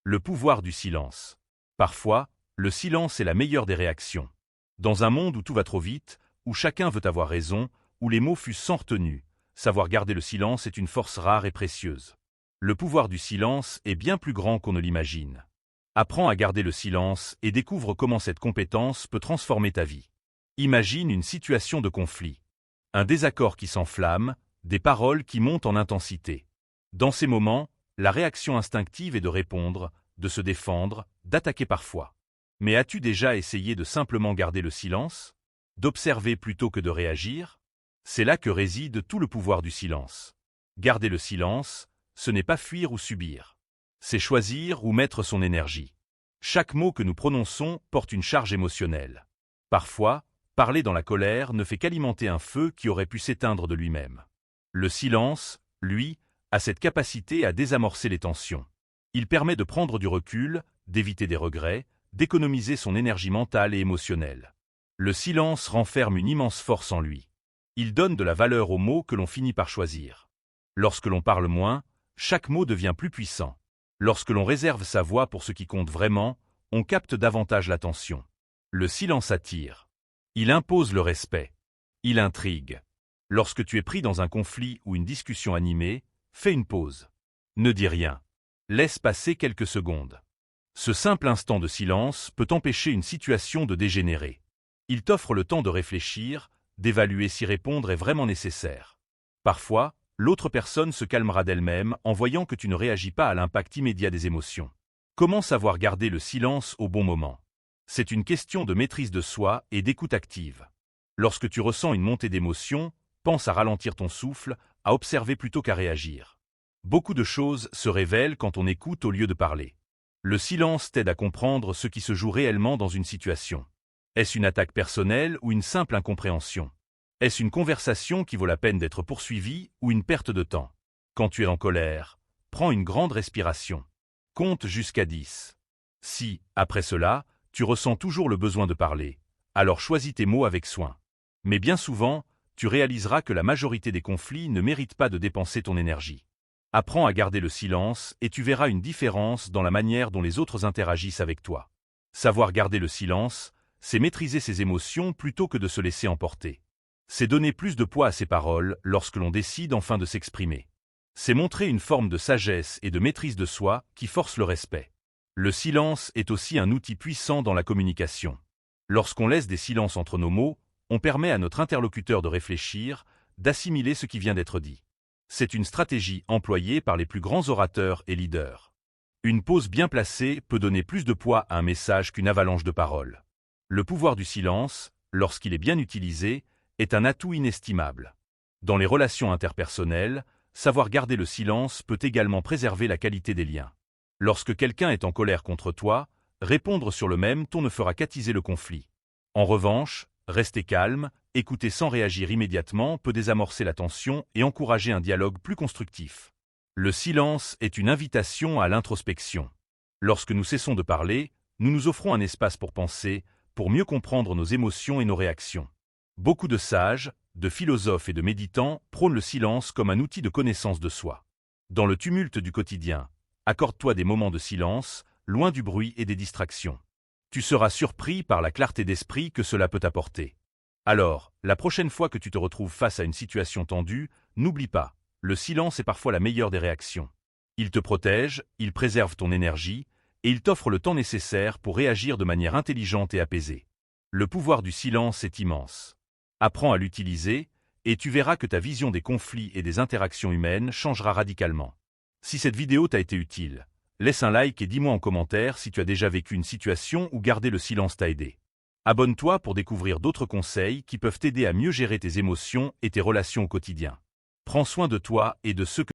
Le pouvoir du silence. Parfois, le silence est la meilleure des réactions. Dans un monde où tout va trop vite, où chacun veut avoir raison, où les mots fusent sans retenue, savoir garder le silence est une force rare et précieuse. Le pouvoir du silence est bien plus grand qu'on ne l'imagine. Apprends à garder le silence et découvre comment cette compétence peut transformer ta vie. Imagine une situation de conflit. Un désaccord qui s'enflamme, des paroles qui montent en intensité. Dans ces moments, la réaction instinctive est de répondre, de se défendre, d'attaquer parfois. Mais as-tu déjà essayé de simplement garder le silence? D'observer plutôt que de réagir? C'est là que réside tout le pouvoir du silence. Garder le silence, ce n'est pas fuir ou subir. C'est choisir où mettre son énergie. Chaque mot que nous prononçons porte une charge émotionnelle. Parfois, parler dans la colère ne fait qu'alimenter un feu qui aurait pu s'éteindre de lui-même. Le silence, lui, a cette capacité à désamorcer les tensions. Il permet de prendre du recul, d'éviter des regrets, d'économiser son énergie mentale et émotionnelle. Le silence renferme une immense force en lui. Il donne de la valeur aux mots que l'on finit par choisir. Lorsque l'on parle moins, chaque mot devient plus puissant. Lorsque l'on réserve sa voix pour ce qui compte vraiment, on capte davantage l'attention. Le silence attire. Il impose le respect. Il intrigue. Lorsque tu es pris dans un conflit ou une discussion animée, fais une pause. Ne dis rien. Laisse passer quelques secondes. Ce simple instant de silence peut empêcher une situation de dégénérer. Il t'offre le temps de réfléchir, d'évaluer si répondre est vraiment nécessaire. Parfois, l'autre personne se calmera d'elle-même en voyant que tu ne réagis pas à l'impact immédiat des émotions. Comment savoir garder le silence au bon moment? C'est une question de maîtrise de soi et d'écoute active. Lorsque tu ressens une montée d'émotions, pense à ralentir ton souffle, à observer plutôt qu'à réagir. Beaucoup de choses se révèlent quand on écoute au lieu de parler. Le silence t'aide à comprendre ce qui se joue réellement dans une situation. Est-ce une attaque personnelle ou une simple incompréhension? Est-ce une conversation qui vaut la peine d'être poursuivie ou une perte de temps? Quand tu es en colère, prends une grande respiration. Compte jusqu'à 10. Si, après cela, tu ressens toujours le besoin de parler, alors choisis tes mots avec soin. Mais bien souvent, tu réaliseras que la majorité des conflits ne méritent pas de dépenser ton énergie. Apprends à garder le silence et tu verras une différence dans la manière dont les autres interagissent avec toi. Savoir garder le silence, c'est maîtriser ses émotions plutôt que de se laisser emporter. C'est donner plus de poids à ses paroles lorsque l'on décide enfin de s'exprimer. C'est montrer une forme de sagesse et de maîtrise de soi qui force le respect. Le silence est aussi un outil puissant dans la communication. Lorsqu'on laisse des silences entre nos mots, on permet à notre interlocuteur de réfléchir, d'assimiler ce qui vient d'être dit. C'est une stratégie employée par les plus grands orateurs et leaders. Une pause bien placée peut donner plus de poids à un message qu'une avalanche de paroles. Le pouvoir du silence, lorsqu'il est bien utilisé, est un atout inestimable. Dans les relations interpersonnelles, savoir garder le silence peut également préserver la qualité des liens. Lorsque quelqu'un est en colère contre toi, répondre sur le même ton ne fera qu'attiser le conflit. En revanche, rester calme, écouter sans réagir immédiatement peut désamorcer la tension et encourager un dialogue plus constructif. Le silence est une invitation à l'introspection. Lorsque nous cessons de parler, nous nous offrons un espace pour penser, pour mieux comprendre nos émotions et nos réactions. Beaucoup de sages, de philosophes et de méditants prônent le silence comme un outil de connaissance de soi. Dans le tumulte du quotidien, accorde-toi des moments de silence, loin du bruit et des distractions. Tu seras surpris par la clarté d'esprit que cela peut apporter. Alors, la prochaine fois que tu te retrouves face à une situation tendue, n'oublie pas, le silence est parfois la meilleure des réactions. Il te protège, il préserve ton énergie, et il t'offre le temps nécessaire pour réagir de manière intelligente et apaisée. Le pouvoir du silence est immense. Apprends à l'utiliser, et tu verras que ta vision des conflits et des interactions humaines changera radicalement. Si cette vidéo t'a été utile, laisse un like et dis-moi en commentaire si tu as déjà vécu une situation où garder le silence t'a aidé. Abonne-toi pour découvrir d'autres conseils qui peuvent t'aider à mieux gérer tes émotions et tes relations au quotidien. Prends soin de toi et de ceux que